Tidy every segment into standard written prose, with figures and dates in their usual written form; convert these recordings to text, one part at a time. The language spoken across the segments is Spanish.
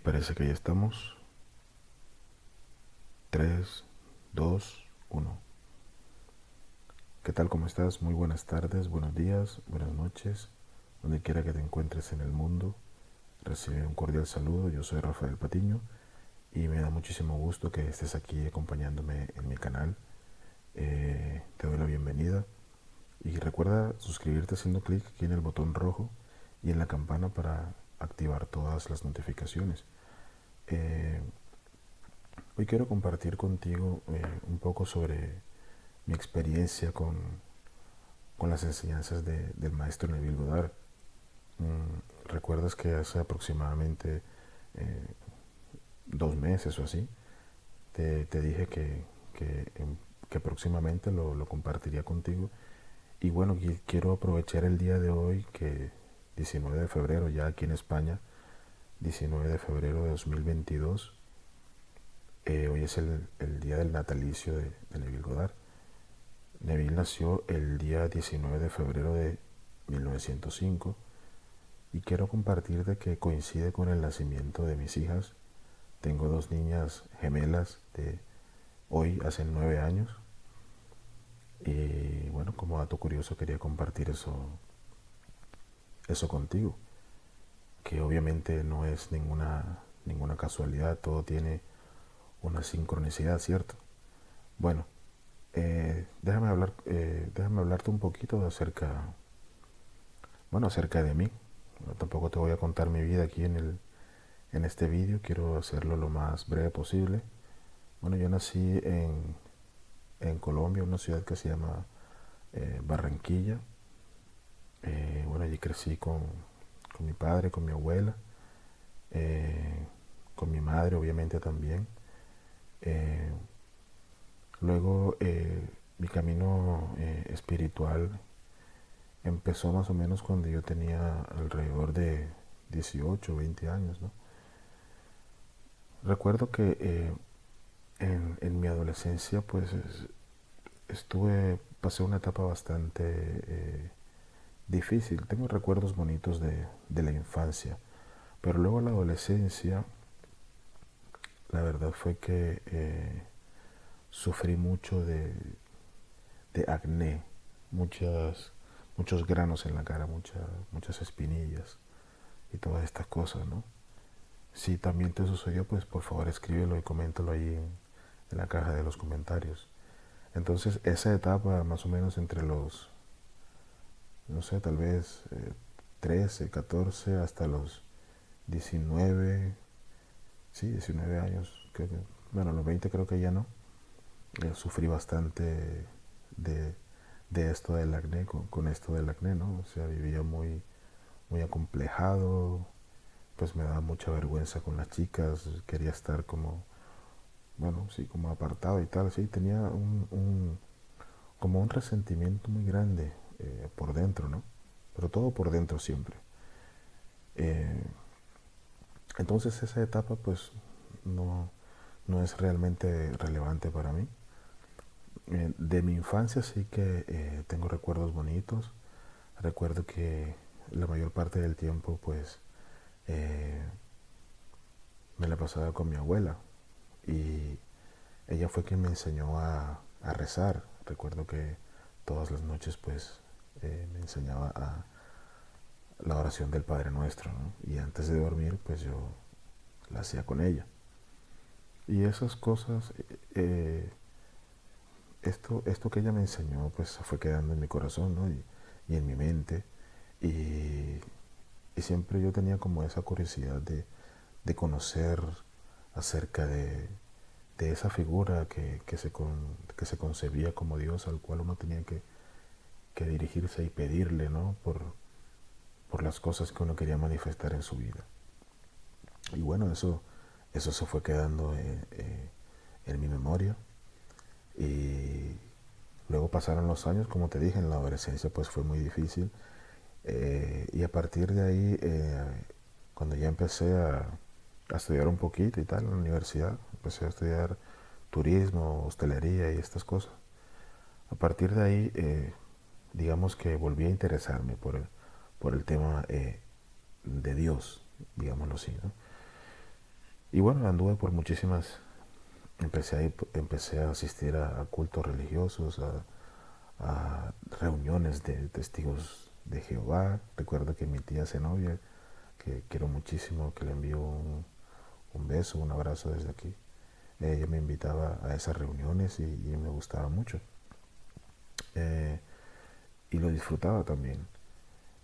Parece que ya estamos. 3, 2, 1. ¿Qué tal? ¿Cómo estás? Muy buenas tardes, buenos días, buenas noches. Donde quiera que te encuentres en el mundo, recibe un cordial saludo. Yo soy Rafael Patiño y me da muchísimo gusto que estés aquí acompañándome en mi canal. Te doy la bienvenida y recuerda suscribirte haciendo clic aquí en el botón rojo y en la campana para activar todas las notificaciones. Eh, Hoy quiero compartir contigo un poco sobre mi experiencia con las enseñanzas del maestro Neville Goddard. ¿Recuerdas que hace aproximadamente eh, 2 meses o así te dije que próximamente lo compartiría contigo? Y bueno, quiero aprovechar el día de hoy, que 19 de febrero, ya aquí en España, 19 de febrero de 2022, hoy es el día del natalicio de Neville Goddard. Neville nació el día 19 de febrero de 1905 y quiero compartirte que coincide con el nacimiento de mis hijas. Tengo dos niñas gemelas de hoy, hace 9 años. Y bueno, como dato curioso quería compartir eso contigo, que obviamente no es ninguna casualidad, todo tiene una sincronicidad, ¿cierto? Bueno, déjame hablarte un poquito acerca de mí. No, tampoco te voy a contar mi vida aquí en este vídeo, quiero hacerlo lo más breve posible. Bueno, yo nací en Colombia, una ciudad que se llama Barranquilla. Bueno, allí crecí con mi padre, con mi abuela, eh, con mi madre obviamente también. Eh, Luego mi camino espiritual empezó más o menos cuando yo tenía alrededor de 18 o 20 años, ¿no? Recuerdo que en mi adolescencia pues pasé una etapa bastante difícil. Tengo recuerdos bonitos de la infancia, pero luego la adolescencia, la verdad fue que sufrí mucho de acné, muchos granos en la cara, muchas espinillas y todas estas cosas, ¿no? Si también te sucedió, pues por favor escríbelo y coméntalo ahí en la caja de los comentarios. Entonces esa etapa más o menos entre los, no sé, tal vez 13, 14 hasta los 19, sí, 19 años, creo que, bueno, los 20 creo que ya no. Sufrí bastante de, de esto del acné, con esto del acné, ¿no? O sea, vivía muy acomplejado, pues me daba mucha vergüenza con las chicas, quería estar como, bueno, sí, como apartado y tal, sí, tenía como un resentimiento muy grande por dentro, ¿no? Pero todo por dentro siempre. Eh, entonces esa etapa pues no, no es realmente relevante para mí. De mi infancia sí que tengo recuerdos bonitos. Recuerdo que la mayor parte del tiempo pues eh, me la pasaba con mi abuela y ella fue quien me enseñó a rezar. Recuerdo que todas las noches pues me enseñaba a la oración del Padre Nuestro, ¿no? Y antes de dormir pues yo la hacía con ella. Y esas cosas, esto que ella me enseñó pues se fue quedando en mi corazón, ¿no? Y en mi mente. Y, y siempre yo tenía como esa curiosidad de conocer acerca de esa figura que se concebía como Dios, al cual uno tenía que dirigirse y pedirle, ¿no? Por las cosas que uno quería manifestar en su vida. Y bueno, eso se fue quedando en mi memoria. Y luego pasaron los años, como te dije, en la adolescencia pues fue muy difícil. Y a partir de ahí, cuando ya empecé a estudiar un poquito y tal en la universidad, empecé a estudiar turismo, hostelería y estas cosas. A partir de ahí, digamos que volví a interesarme por el tema de Dios, digámoslo así, ¿no? Y bueno, anduve por muchísimas, empecé a asistir a cultos religiosos, a reuniones de testigos de Jehová. Recuerdo que mi tía Zenobia, que quiero muchísimo, que le envío un beso, un abrazo desde aquí, ella me invitaba a esas reuniones y me gustaba mucho. Eh, y lo disfrutaba también.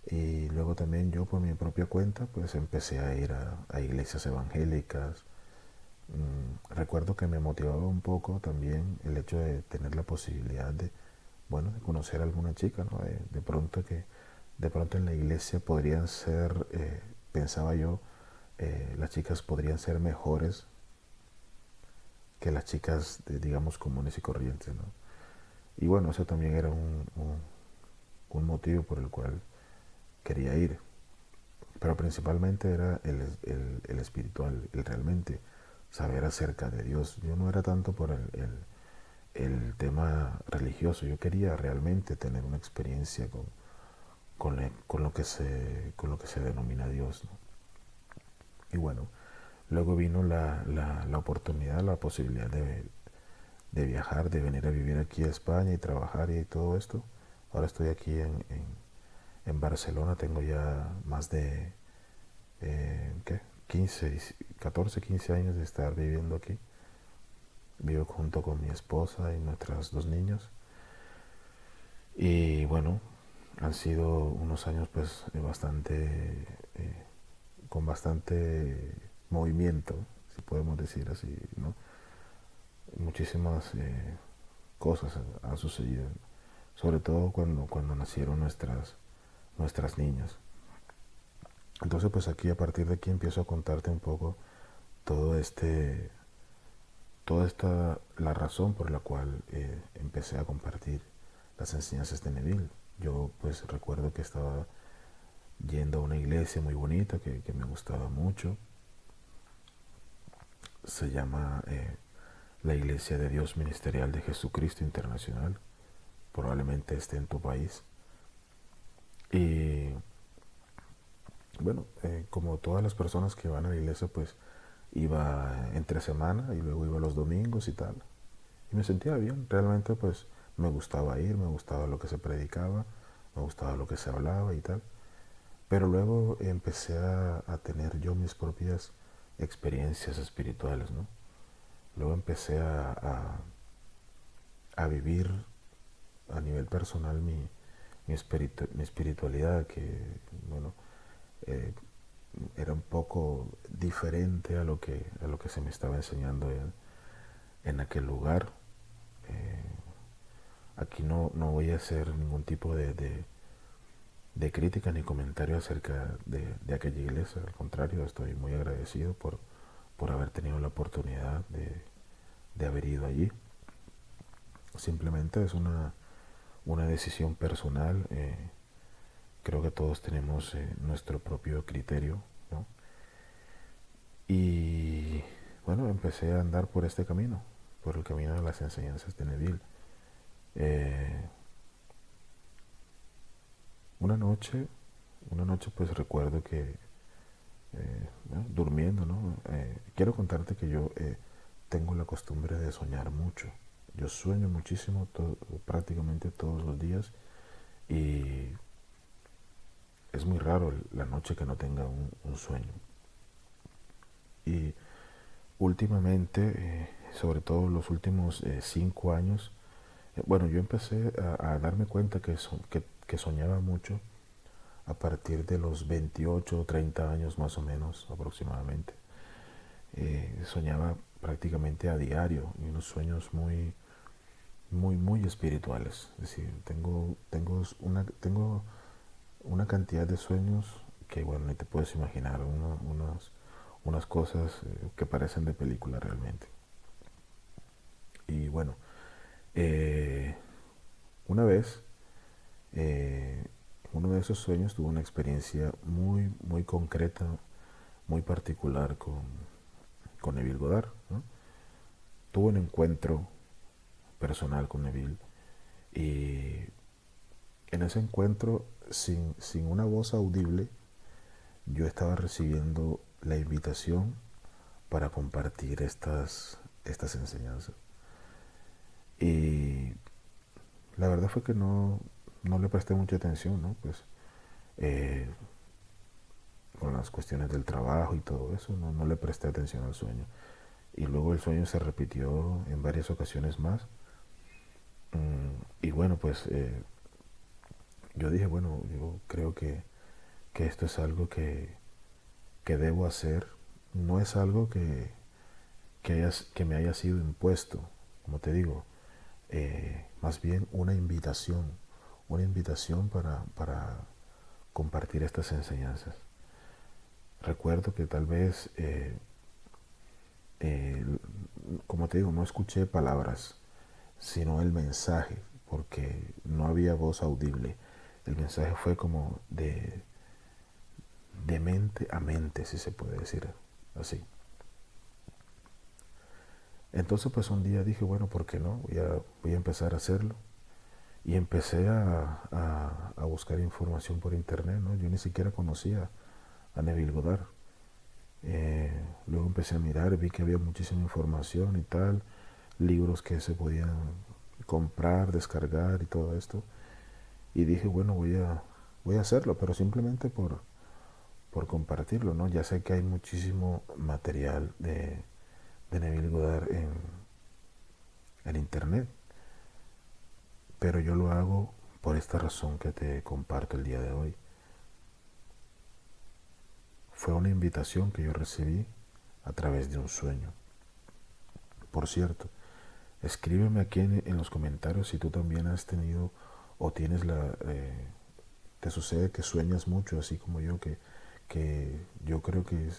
Y luego también yo por mi propia cuenta pues empecé a ir a iglesias evangélicas. Recuerdo que me motivaba un poco también el hecho de tener la posibilidad de, bueno, de conocer a alguna chica, ¿no? De pronto de pronto en la iglesia podrían ser, pensaba yo, las chicas podrían ser mejores que las chicas, digamos, comunes y corrientes, ¿no? Y bueno, eso también era un motivo por el cual quería ir. Pero principalmente era el espiritual, el realmente saber acerca de Dios. Yo no era tanto por el tema religioso, yo quería realmente tener una experiencia con lo que se denomina Dios, ¿no? Y bueno, luego vino la oportunidad, la posibilidad de viajar, de venir a vivir aquí a España y trabajar y todo esto. Ahora estoy aquí en Barcelona, tengo ya más de ¿qué? 15, 14, 15 años de estar viviendo aquí. Vivo junto con mi esposa y nuestras dos niños. Y bueno, han sido unos años pues eh, con bastante movimiento, si podemos decir así, ¿no? Muchísimas cosas han sucedido, sobre todo cuando nacieron nuestras niñas. Entonces pues aquí a partir de aquí empiezo a contarte un poco todo este toda esta la razón por la cual empecé a compartir las enseñanzas de Neville. Yo pues recuerdo que estaba yendo a una iglesia muy bonita que me gustaba mucho. Se llama la Iglesia de Dios Ministerial de Jesucristo Internacional. Probablemente esté en tu país. Y bueno, como todas las personas que van a la iglesia, pues iba entre semana y luego iba los domingos y tal. Y me sentía bien, realmente pues me gustaba ir, me gustaba lo que se predicaba, me gustaba lo que se hablaba y tal. Pero luego empecé a tener yo mis propias experiencias espirituales, ¿no? Luego empecé a vivir a nivel personal mi espiritualidad, que bueno, eh, era un poco diferente a lo que se me estaba enseñando en aquel lugar. Eh, Aquí no voy a hacer ningún tipo de crítica ni comentario acerca de aquella iglesia. Al contrario, estoy muy agradecido por haber tenido la oportunidad de haber ido allí. Simplemente es una decisión personal. Creo que todos tenemos nuestro propio criterio, ¿no? Y bueno, empecé a andar por este camino, por el camino de las enseñanzas de Neville. Eh, una noche, una noche pues recuerdo que bueno, durmiendo, ¿no? Quiero contarte que yo tengo la costumbre de soñar mucho. Yo sueño muchísimo, prácticamente todos los días, y es muy raro la noche que no tenga un sueño. Y últimamente, sobre todo los últimos 5 años, bueno, yo empecé a darme cuenta que soñaba mucho a partir de los 28 o 30 años más o menos aproximadamente. Soñaba prácticamente a diario y unos sueños muy espirituales. Es decir, tengo una cantidad de sueños que, bueno, ni te puedes imaginar, unas cosas que parecen de película realmente. Y bueno, eh, una vez, eh, uno de esos sueños tuvo una experiencia muy concreta, muy particular con Neville Goddard, ¿no? Tuve un encuentro personal con Neville y en ese encuentro, sin una voz audible, yo estaba recibiendo la invitación para compartir estas enseñanzas. Y la verdad fue que no le presté mucha atención, ¿no? Pues eh, con las cuestiones del trabajo y todo eso, no le presté atención al sueño. Y luego el sueño se repitió en varias ocasiones más. Y bueno, pues yo dije, bueno, yo creo que esto es algo que debo hacer. No es algo que me haya sido impuesto, como te digo, más bien una invitación para compartir estas enseñanzas. Recuerdo que tal vez, eh, como te digo, no escuché palabras, sino el mensaje, porque no había voz audible. El mensaje fue como de mente a mente, si se puede decir así. Entonces pues un día dije, bueno, ¿por qué no? Voy a empezar a hacerlo. Y empecé a buscar información por internet, ¿no? Yo ni siquiera conocía a Neville Goddard. Luego empecé a mirar, vi que había muchísima información y tal, libros que se podían comprar, descargar y todo esto. Y dije, bueno, voy a hacerlo, pero simplemente por compartirlo, ¿no? Ya sé que hay muchísimo material de Neville Goddard en internet, pero yo lo hago por esta razón que te comparto el día de hoy. Fue una invitación que yo recibí a través de un sueño. Por cierto, escríbeme aquí en los comentarios si tú también has tenido o tienes te sucede que sueñas mucho, así como yo, que yo creo que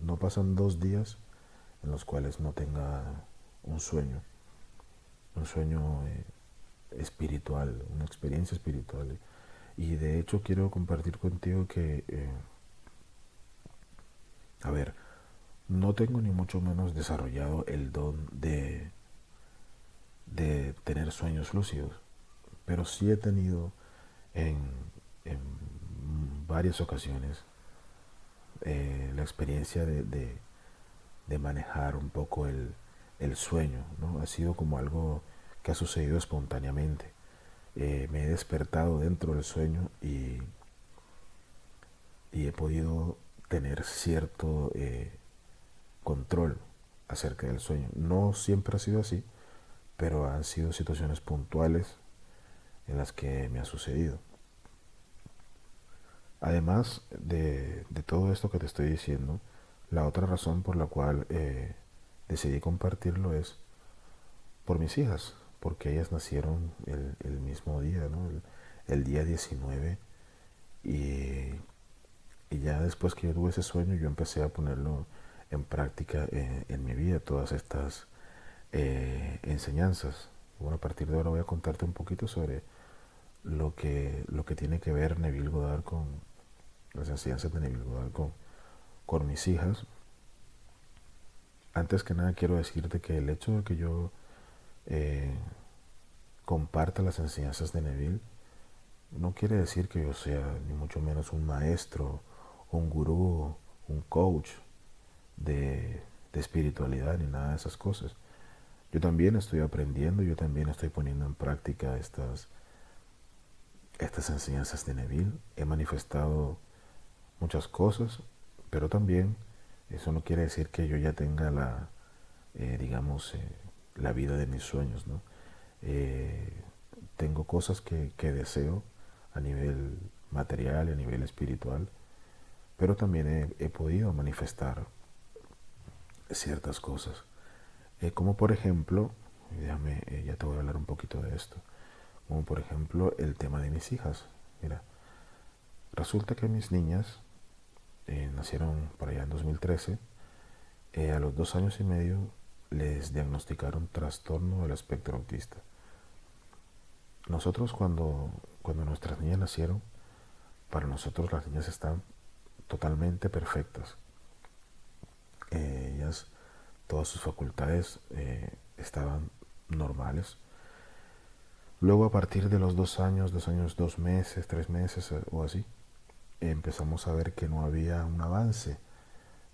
no pasan 2 días en los cuales no tenga un sueño espiritual, una experiencia espiritual. Y de hecho quiero compartir contigo que, a ver, no tengo ni mucho menos desarrollado el don de tener sueños lúcidos, pero sí he tenido en, en varias ocasiones la experiencia de manejar un poco el sueño, ¿no? Ha sido como algo que ha sucedido espontáneamente. Me he despertado dentro del sueño y he podido tener cierto control acerca del sueño. No siempre ha sido así, pero han sido situaciones puntuales en las que me ha sucedido. Además de todo esto que te estoy diciendo, la otra razón por la cual decidí compartirlo es por mis hijas, porque ellas nacieron el mismo día, ¿no? El día 19 y, y ya después que yo tuve ese sueño yo empecé a ponerlo en práctica en mi vida, todas estas enseñanzas. Bueno, a partir de ahora voy a contarte un poquito sobre lo que tiene que ver Neville Goddard con las enseñanzas de Neville Goddard con mis hijas. Antes que nada quiero decirte que el hecho de que yo eh, comparta las enseñanzas de Neville no quiere decir que yo sea ni mucho menos un maestro, un gurú, un coach de espiritualidad ni nada de esas cosas. Yo también estoy aprendiendo, yo también estoy poniendo en práctica estas enseñanzas de Neville. He manifestado muchas cosas, pero también eso no quiere decir que yo ya tenga digamos, la vida de mis sueños, ¿no? Eh, Tengo cosas que deseo a nivel material y a nivel espiritual, pero también he podido manifestar ciertas cosas. Como por ejemplo, ya te voy a hablar un poquito de esto, como por ejemplo el tema de mis hijas. Mira, resulta que mis niñas nacieron por allá en 2013. A los 2 años y medio les diagnosticaron trastorno del espectro autista. Nosotros cuando nuestras niñas nacieron, para nosotros las niñas están totalmente perfectas. Ellas, todas sus facultades estaban normales. Luego a partir de los 2 años, 2 años, 2 meses, 3 meses o así, empezamos a ver que no había un avance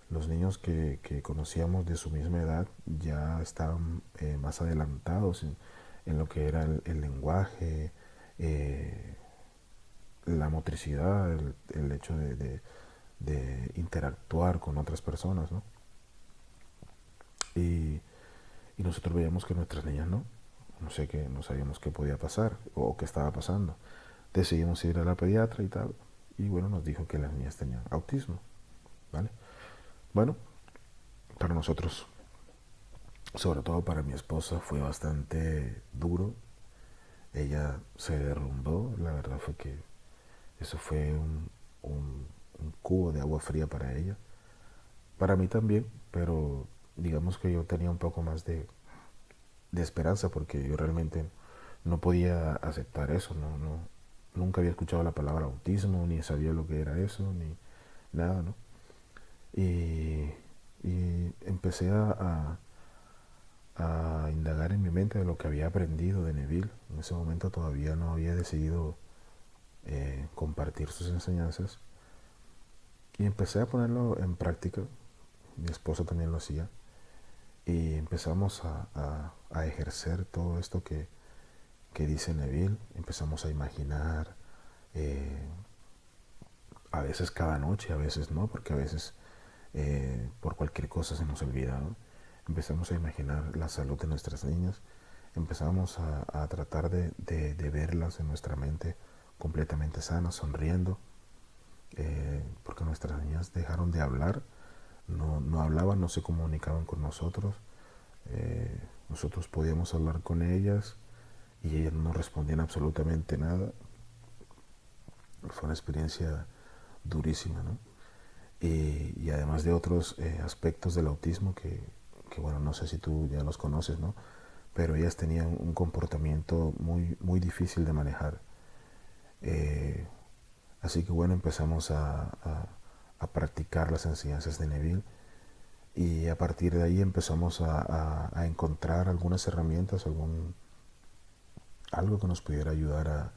Los niños que conocíamos de su misma edad ya estaban más adelantados en lo que era el lenguaje, eh, la motricidad, el hecho de interactuar con otras personas, ¿no? Y, y nosotros veíamos que nuestras niñas no. No sé qué, no sabíamos qué podía pasar o qué estaba pasando. Decidimos ir a la pediatra y tal. Y bueno, nos dijo que las niñas tenían autismo, ¿vale? Bueno, para nosotros, sobre todo para mi esposa, fue bastante duro. Ella se derrumbó. La verdad fue que eso fue un cubo de agua fría para ella. Para mí también, pero digamos que yo tenía un poco más de esperanza porque yo realmente no podía aceptar eso. Nunca había escuchado la palabra autismo, ni sabía lo que era eso, ni nada, ¿no? Y, y empecé a indagar en mi mente de lo que había aprendido de Neville. En ese momento todavía no había decidido compartir sus enseñanzas y empecé a ponerlo en práctica. Mi esposo también lo hacía y empezamos a ejercer todo esto que dice Neville. Empezamos a imaginar, eh, a veces cada noche, a veces no, porque a veces por cualquier cosa se nos olvida, ¿no? Empezamos a imaginar la salud de nuestras niñas, empezamos a tratar de verlas en nuestra mente completamente sanas, sonriendo, porque nuestras niñas dejaron de hablar, no hablaban, no se comunicaban con nosotros, nosotros podíamos hablar con ellas y ellas no respondían absolutamente nada. Fue una experiencia durísima, ¿no? Y además de otros aspectos del autismo bueno, no sé si tú ya los conoces, ¿no? Pero ellas tenían un comportamiento muy difícil de manejar. Eh, Así que bueno, empezamos a practicar las enseñanzas de Neville y a partir de ahí empezamos a encontrar algunas herramientas, algo que nos pudiera ayudar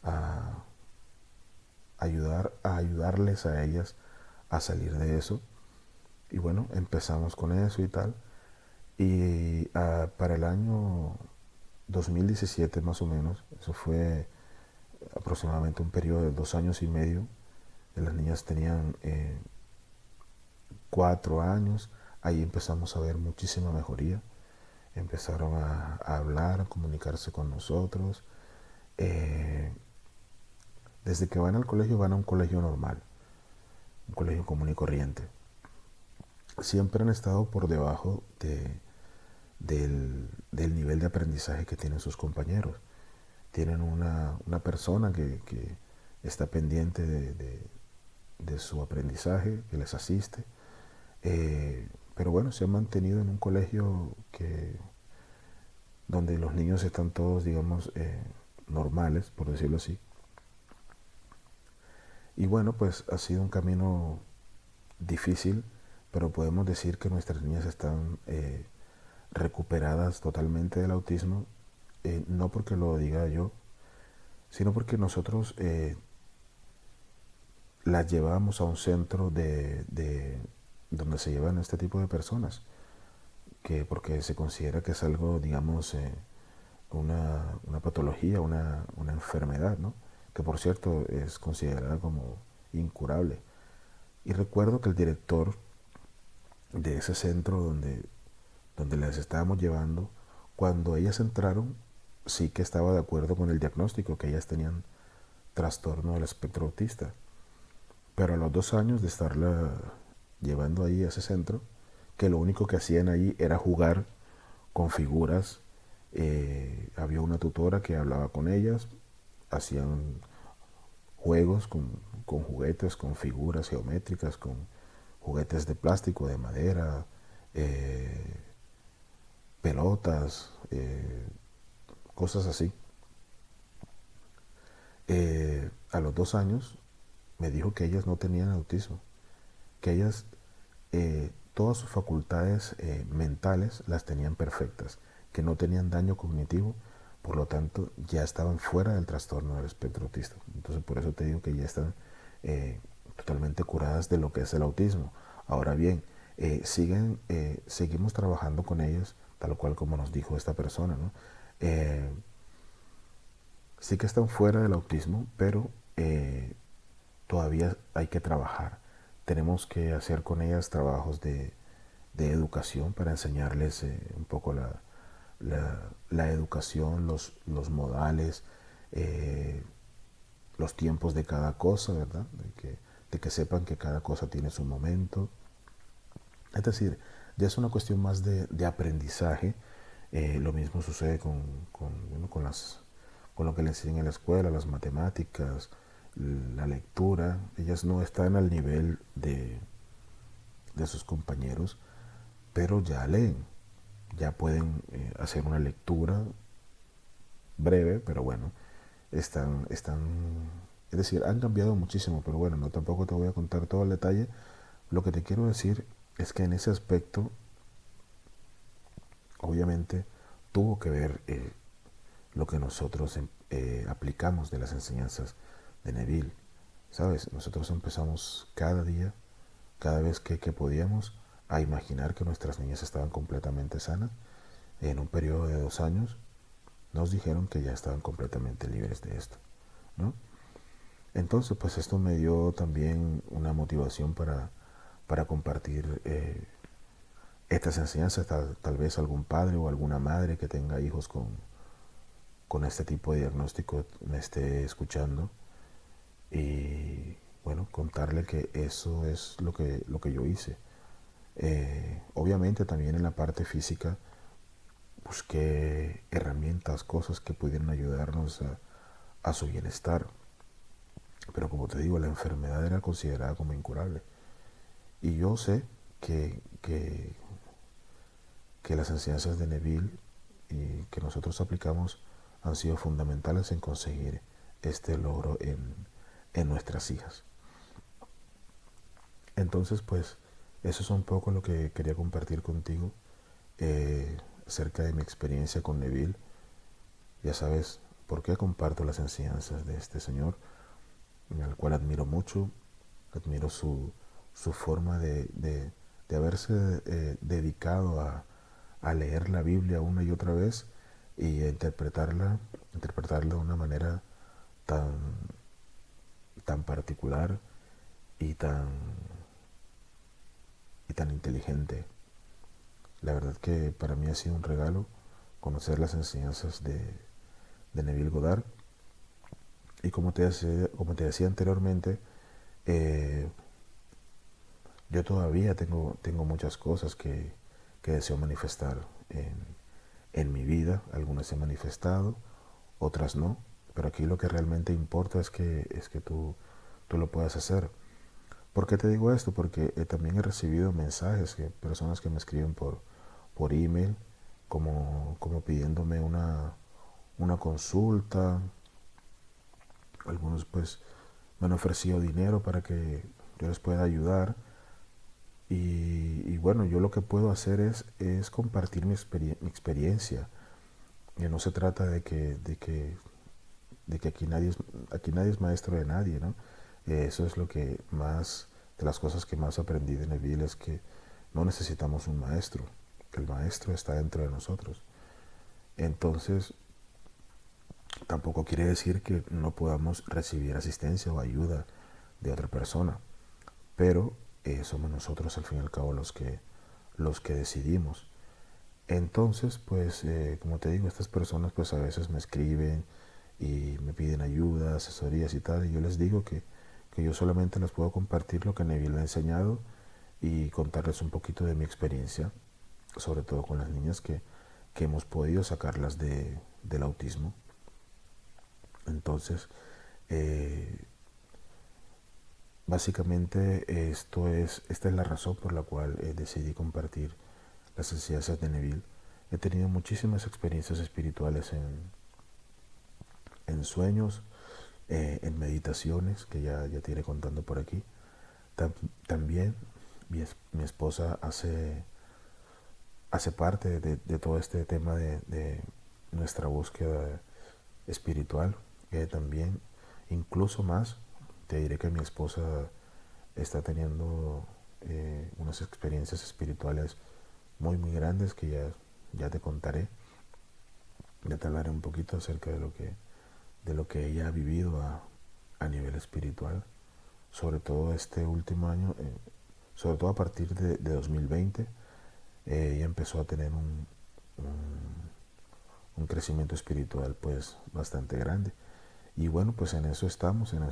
a a ayudarles a ellas a salir de eso. Y bueno, empezamos con eso y tal. Y para el año 2017 más o menos, eso fue aproximadamente un periodo de 2 años y medio, las niñas tenían 4 años, ahí empezamos a ver muchísima mejoría, empezaron a hablar, a comunicarse con nosotros. Eh, Desde que van al colegio van a un colegio normal, un colegio común y corriente. Siempre han estado por debajo del nivel de aprendizaje que tienen sus compañeros. Tienen una persona que está pendiente de su aprendizaje, que les asiste. Pero bueno, se han mantenido en un colegio donde los niños están todos, digamos, normales, por decirlo así. Y bueno, pues ha sido un camino difícil, pero podemos decir que nuestras niñas están recuperadas totalmente del autismo, no porque lo diga yo, sino porque nosotros las llevamos a un centro donde se llevan este tipo de personas, porque se considera que es algo, digamos, una patología, una enfermedad, ¿no? Que por cierto es considerada como incurable. Y recuerdo que el director de ese centro donde las estábamos llevando, cuando ellas entraron, sí que estaba de acuerdo con el diagnóstico, que ellas tenían trastorno del espectro autista. Pero a los 2 años de estarla llevando ahí a ese centro, que lo único que hacían ahí era jugar con figuras, había una tutora que hablaba con ellas, hacían juegos con juguetes, con figuras geométricas, con juguetes de plástico, de madera, eh, pelotas, cosas así. A los 2 años me dijo que ellas no tenían autismo, que ellas todas sus facultades mentales las tenían perfectas, que no tenían daño cognitivo, por lo tanto ya estaban fuera del trastorno del espectro autista. Entonces por eso te digo que ya están totalmente curadas de lo que es el autismo. Ahora bien, seguimos trabajando con ellas, tal cual como nos dijo esta persona, ¿no? Eh, sí que están fuera del autismo, pero todavía hay que trabajar. Tenemos que hacer con ellas trabajos de educación para enseñarles un poco la educación, los modales, eh, los tiempos de cada cosa, ¿verdad? De que sepan que cada cosa tiene su momento. Es decir, ya es una cuestión más de aprendizaje. Lo mismo sucede bueno, con lo que le enseñan en la escuela, las matemáticas, la lectura. Ellas no están al nivel de sus compañeros, pero ya leen, ya pueden hacer una lectura breve, pero bueno, es decir, han cambiado muchísimo, pero bueno, no tampoco te voy a contar todo el detalle. Lo que te quiero decir es que en ese aspecto, obviamente, tuvo que ver lo que nosotros aplicamos de las enseñanzas de Neville. ¿Sabes? Nosotros empezamos cada día, cada vez que podíamos, a imaginar que nuestras niñas estaban completamente sanas. En un periodo de 2 años nos dijeron que ya estaban completamente libres de esto, ¿no? Entonces, pues esto me dio también una motivación para compartir estas enseñanzas. Tal vez algún padre o alguna madre que tenga hijos con este tipo de diagnóstico me esté escuchando y bueno, contarle que eso es lo que yo hice. Obviamente también en la parte física busqué herramientas, cosas que pudieran ayudarnos a su bienestar. Pero como te digo, la enfermedad era considerada como incurable. Y yo sé que las enseñanzas de Neville y que nosotros aplicamos han sido fundamentales en conseguir este logro en nuestras hijas. Entonces, pues, eso es un poco lo que quería compartir contigo acerca de mi experiencia con Neville. Ya sabes por qué comparto las enseñanzas de este señor, al cual admiro mucho, admiro su forma de haberse dedicado a leer la Biblia una y otra vez y a interpretarla de una manera tan, tan particular y y tan inteligente. La verdad que para mí ha sido un regalo conocer las enseñanzas de Neville Goddard. Y como te decía anteriormente, eh, yo todavía tengo muchas cosas que deseo manifestar en mi vida. Algunas he manifestado, otras no. Pero aquí lo que realmente importa es que tú lo puedas hacer. ¿Por qué te digo esto? Porque también he recibido mensajes de personas que me escriben por email, como pidiéndome una consulta. Algunos pues me han ofrecido dinero para que yo les pueda ayudar. Y bueno, yo lo que puedo hacer es compartir mi experiencia. Y no se trata de que aquí nadie es maestro de nadie, ¿no? Eso es lo que más, de las cosas que más aprendí de Neville, es que no necesitamos un maestro. El maestro está dentro de nosotros. Entonces, tampoco quiere decir que no podamos recibir asistencia o ayuda de otra persona, pero somos nosotros al fin y al cabo los que decidimos. Entonces, pues, como te digo, estas personas pues a veces me escriben y me piden ayuda, asesorías y tal, y yo les digo que yo solamente les puedo compartir lo que Neville me ha enseñado y contarles un poquito de mi experiencia, sobre todo con las niñas que hemos podido sacarlas del autismo. Entonces, eh, básicamente esta es la razón por la cual decidí compartir las enseñanzas de Neville. He tenido muchísimas experiencias espirituales en sueños, en meditaciones, que ya te iré contando por aquí. Tam- También mi esposa hace parte de todo este tema de nuestra búsqueda espiritual. También, incluso más, te diré que mi esposa está teniendo unas experiencias espirituales muy muy grandes que ya te contaré. Ya te hablaré un poquito acerca de lo que ella ha vivido a nivel espiritual, sobre todo este último año, sobre todo a partir de 2020. Ella empezó a tener un crecimiento espiritual pues bastante grande. Y bueno, pues en eso estamos, en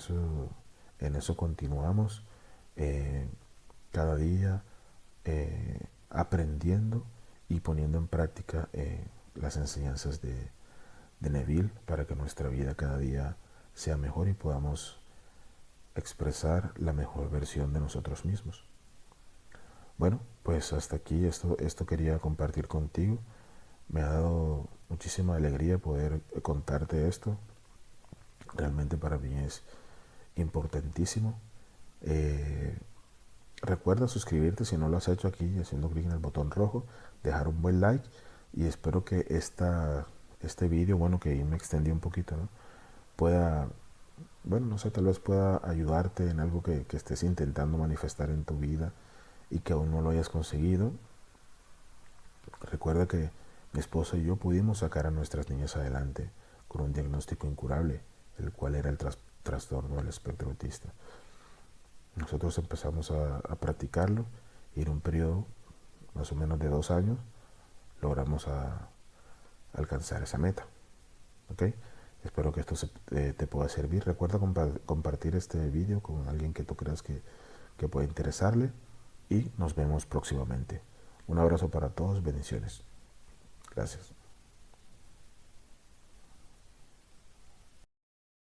eso continuamos, eh, cada día aprendiendo y poniendo en práctica las enseñanzas de Neville para que nuestra vida cada día sea mejor y podamos expresar la mejor versión de nosotros mismos. Bueno, pues hasta aquí esto quería compartir contigo. Me ha dado muchísima alegría poder contarte esto. Realmente para mí es importantísimo. Eh, Recuerda suscribirte si no lo has hecho aquí haciendo clic en el botón rojo, dejar un buen like y espero que este vídeo, bueno, que me extendí un poquito, ¿no? Pueda, bueno, no sé, tal vez pueda ayudarte en algo que estés intentando manifestar en tu vida y que aún no lo hayas conseguido. Recuerda que mi esposa y yo pudimos sacar a nuestras niñas adelante con un diagnóstico incurable, el cual era el trastorno del espectro autista. Nosotros empezamos a practicarlo y en un periodo más o menos de 2 años logramos alcanzar esa meta. ¿Ok? Espero que esto te pueda servir. Recuerda compartir este vídeo con alguien que tú creas que pueda interesarle y nos vemos próximamente. Un abrazo para todos, bendiciones. Gracias.